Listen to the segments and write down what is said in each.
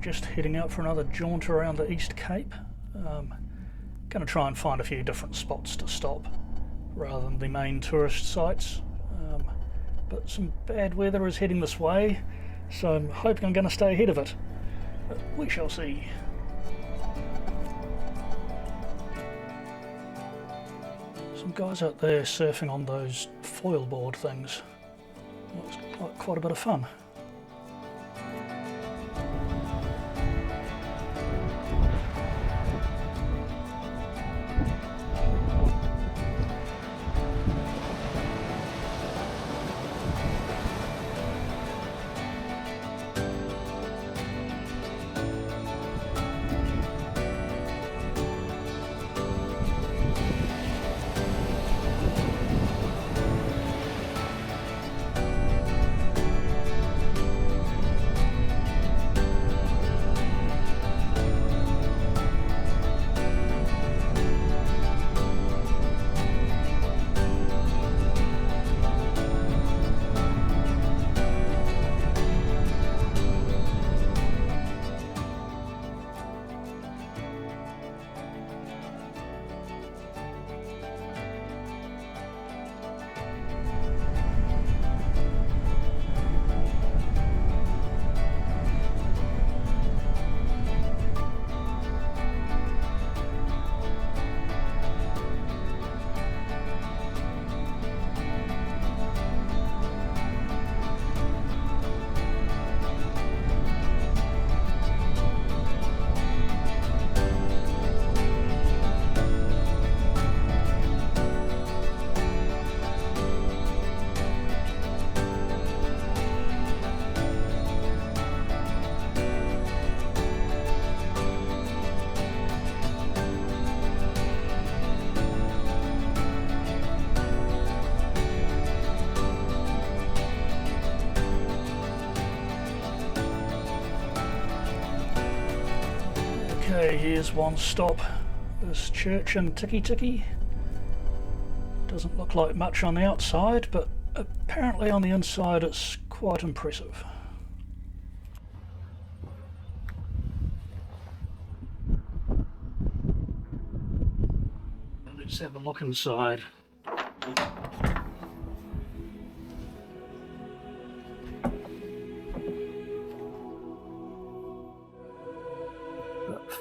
just heading out for another jaunt around the East Cape. Going to try and find a few different spots to stop rather than the main tourist sites. But some bad weather is heading this way, so I'm hoping I'm going to stay ahead of it. But we shall see. Some guys out there surfing on those foil board things. Looks like quite a bit of fun. Okay, here's one stop. This church in Tikitiki. Doesn't look like much on the outside, but apparently on the inside it's quite impressive. Let's have a look inside.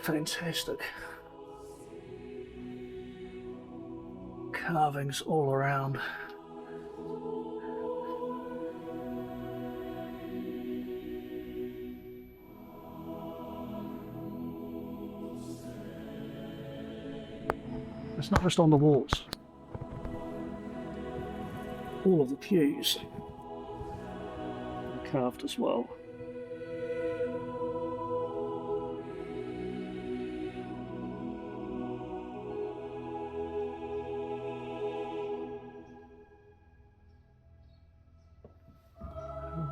Fantastic carvings all around. It's not just on the walls. All of the pews are carved as well.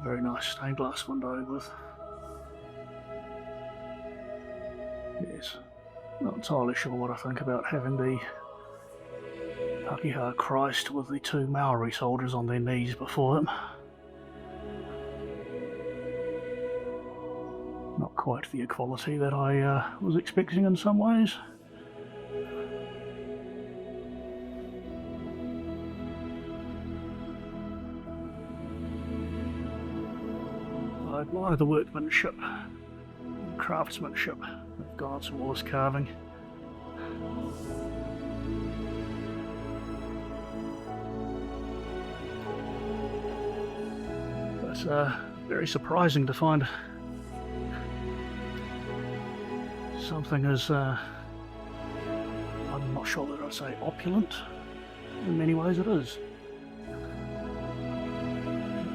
Very nice stained glass window with, yes, not entirely sure what I think about having the Pakeha Christ with the two Maori soldiers on their knees before him. Not quite the equality that I was expecting in some ways. I admire the workmanship, craftsmanship of gone towards carving. It's very surprising to find something as, I'm not sure that I'd say opulent. In many ways it is.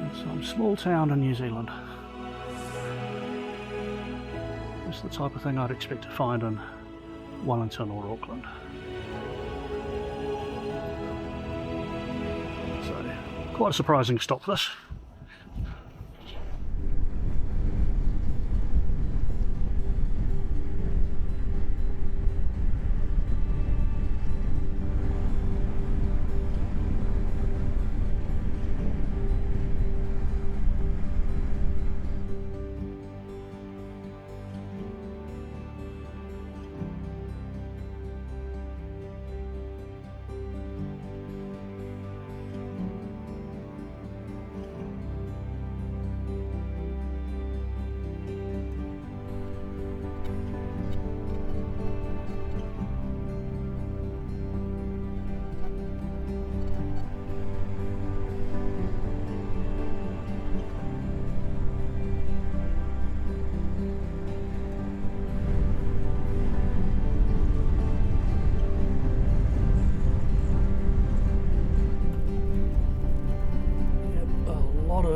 In some small town in New Zealand. It's the type of thing I'd expect to find in Wellington or Auckland. So, quite a surprising stop this.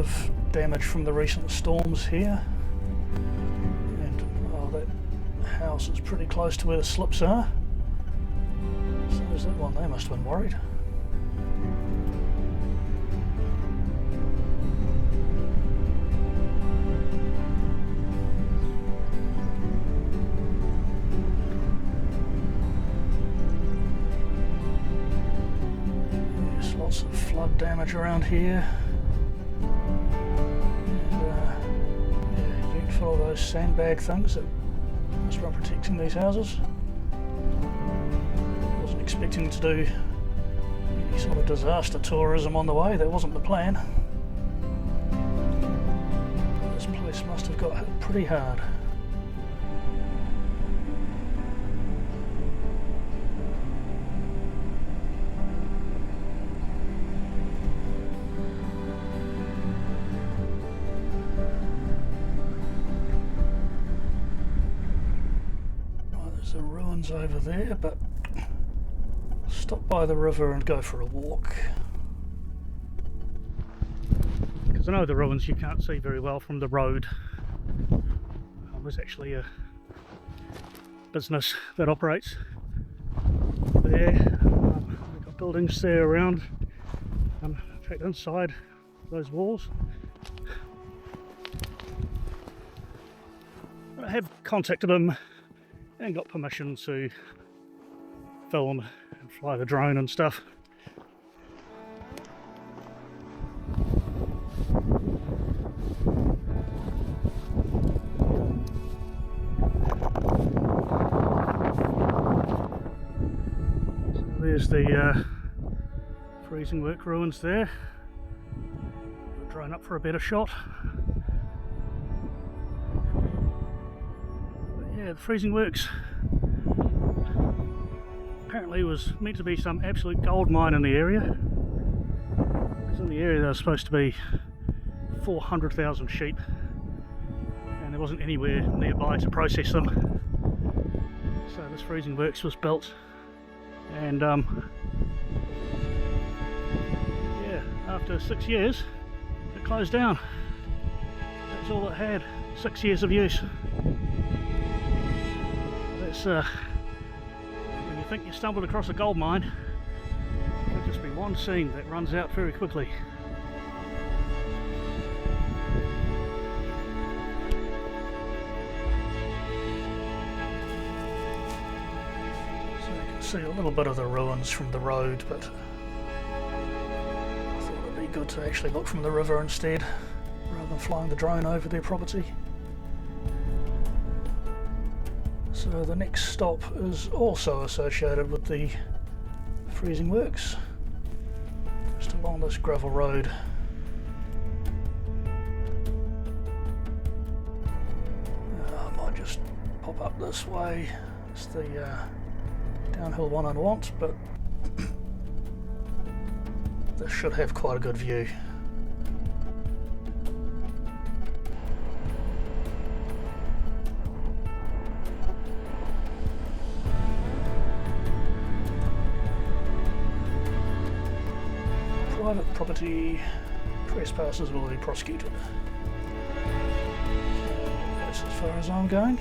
of damage from the recent storms here, and oh, that house is pretty close to where the slips are. So there's that one, they must have been worried. There's lots of flood damage around here. And, yeah, all those sandbag things that must be protecting these houses. Wasn't expecting to do any sort of disaster tourism on the way, that wasn't the plan. This place must have got hit pretty hard. The ruins over there, but stop by the river and go for a walk. Because I know the ruins you can't see very well from the road. There's actually a business that operates there. We've got buildings there around. In fact, inside those walls. I have contacted them and got permission to film and fly the drone and stuff. So there's the freezing work ruins there. Put the drone up for a better shot. Yeah, the freezing works apparently was meant to be some absolute gold mine in the area. Because in the area there was supposed to be 400,000 sheep, and there wasn't anywhere nearby to process them. So this freezing works was built, and yeah, after 6 years it closed down. That's all it had, 6 years of use. When you think you stumbled across a gold mine, it'll just be one scene that runs out very quickly. So you can see a little bit of the ruins from the road, but I thought it'd be good to actually look from the river instead, rather than flying the drone over their property. So the next stop is also associated with the freezing works, just along this gravel road. I might just pop up this way. It's the downhill one I want, but this should have quite a good view. Private property, trespassers will be prosecuted. So that's as far as I'm going.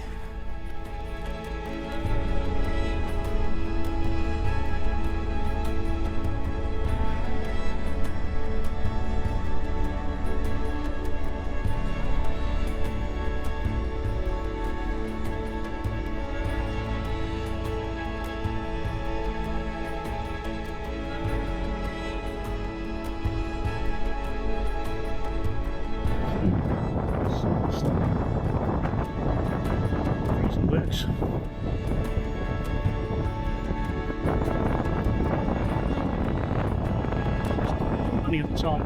Works. Money at the time.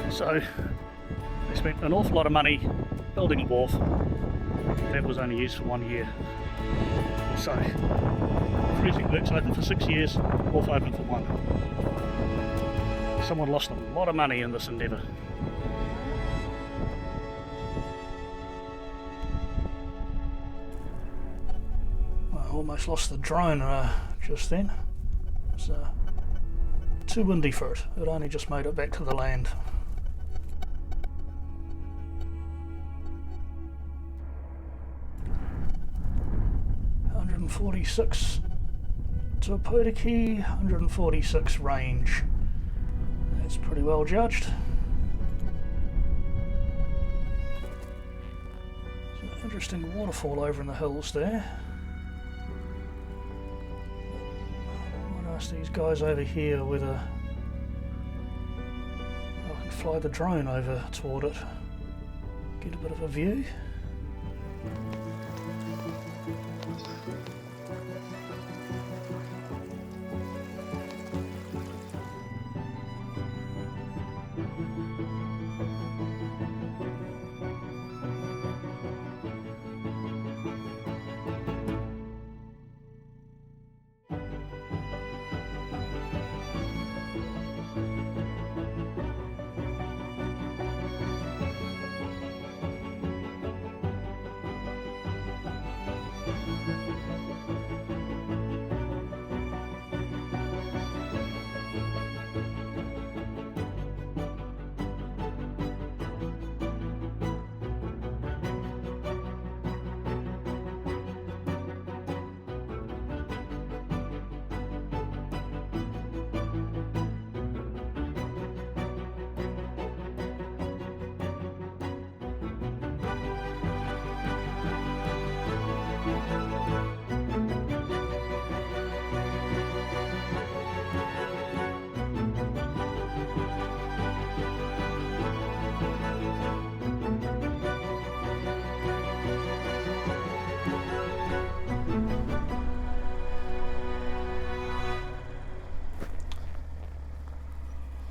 So they spent an awful lot of money building a wharf that was only used for 1 year. So freezing works open for 6 years, wharf open for 1. Someone lost a lot of money in this endeavour. almost lost the drone just then. It was too windy for it. It only just made it back to the land. .46 to Opotiki, 146 range. That's pretty well judged. There's an interesting waterfall over in the hills there. I might ask these guys over here whether I can fly the drone over toward it, get a bit of a view.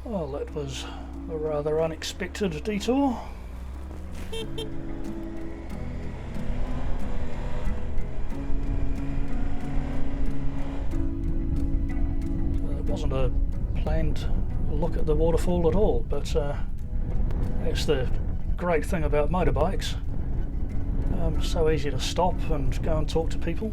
Well, that was a rather unexpected detour. It wasn't a planned look at the waterfall at all, but that's the great thing about motorbikes. So easy to stop and go and talk to people.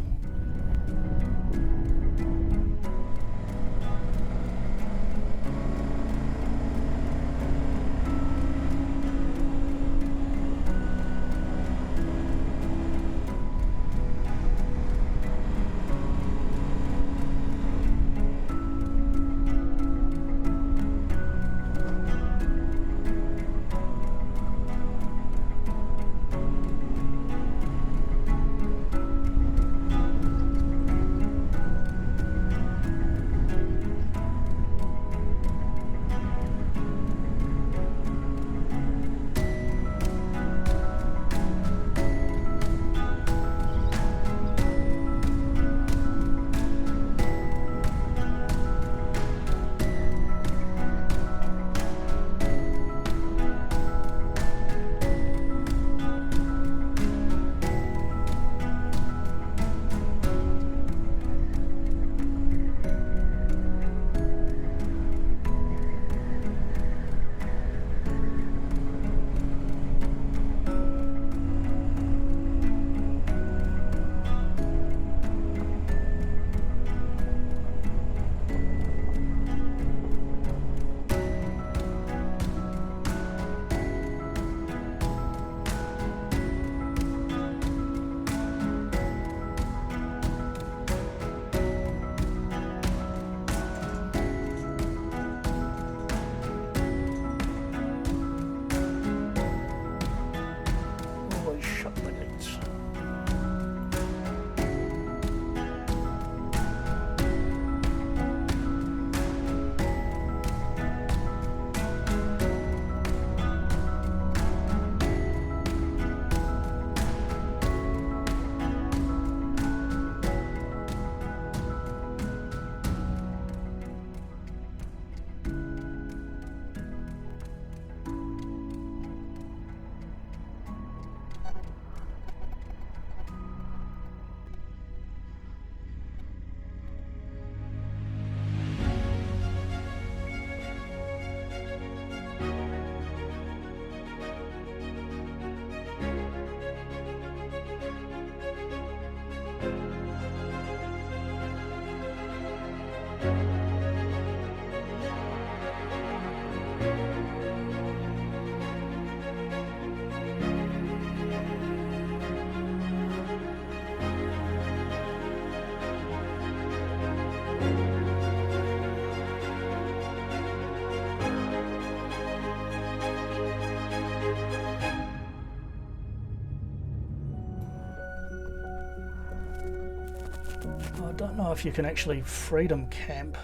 know if you can actually freedom camp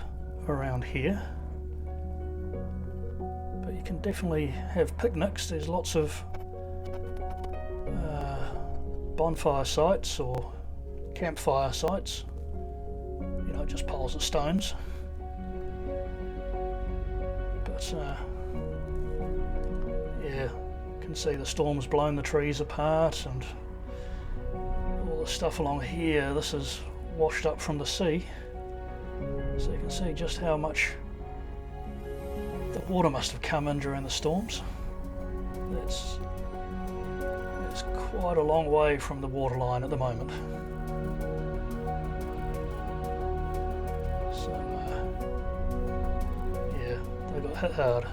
around here, but you can definitely have picnics. There's lots of bonfire sites or campfire sites, you know, just piles of stones. But yeah, you can see the storm's blown the trees apart, and all the stuff along here, this is washed up from the sea, so you can see just how much the water must have come in during the storms. It's quite a long way from the waterline at the moment. So yeah, they got hit hard.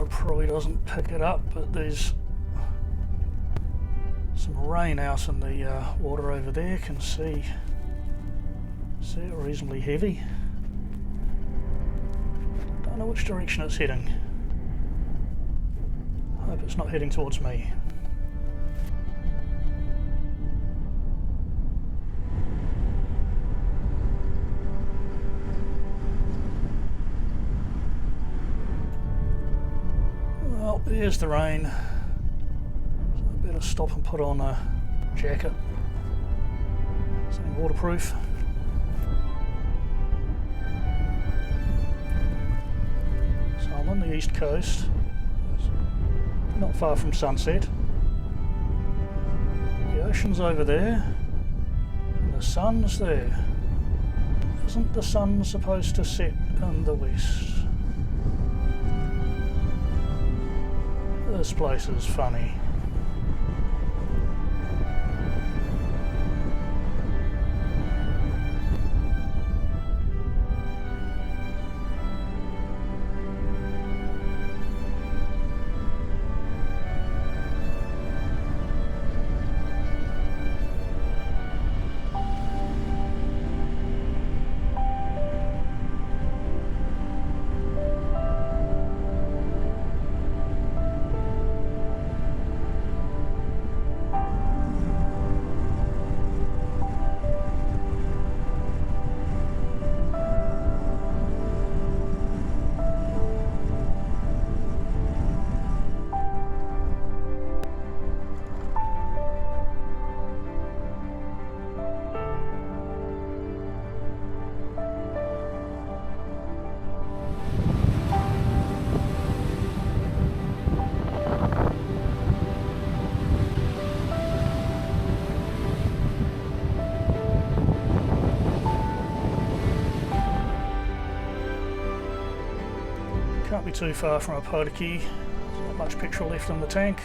Probably doesn't pick it up, but there's some rain out in the water over there. Can see it reasonably heavy. Don't know which direction it's heading. Hope it's not heading towards me. There's the rain, so I better stop and put on a jacket, something waterproof. So I'm on the east coast, not far from sunset. The ocean's over there, and the sun's there. Isn't the sun supposed to set in the west? This place is funny. Can't be too far from Opotiki. There's not much petrol left in the tank.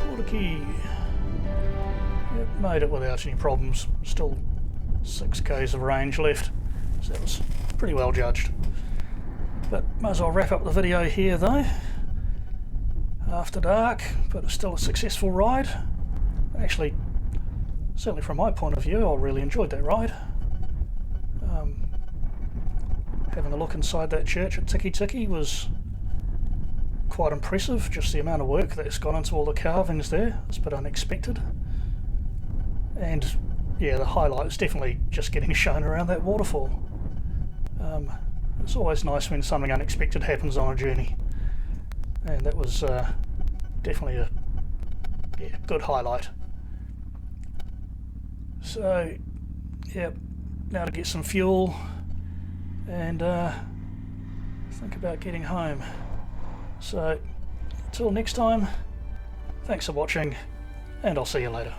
Opotiki. Yep, made it without any problems. Still 6 k's of range left, so that was pretty well judged. But might as well wrap up the video here though. After dark, but it's still a successful ride. Actually, certainly from my point of view, I really enjoyed that ride. Having a look inside that church at Tikitiki was quite impressive, just the amount of work that's gone into all the carvings there. It's a bit unexpected. And yeah, the highlight is definitely just getting shown around that waterfall. It's always nice when something unexpected happens on a journey, and that was definitely a good highlight. So yeah, now to get some fuel and think about getting home. So until next time, thanks for watching, and I'll see you later.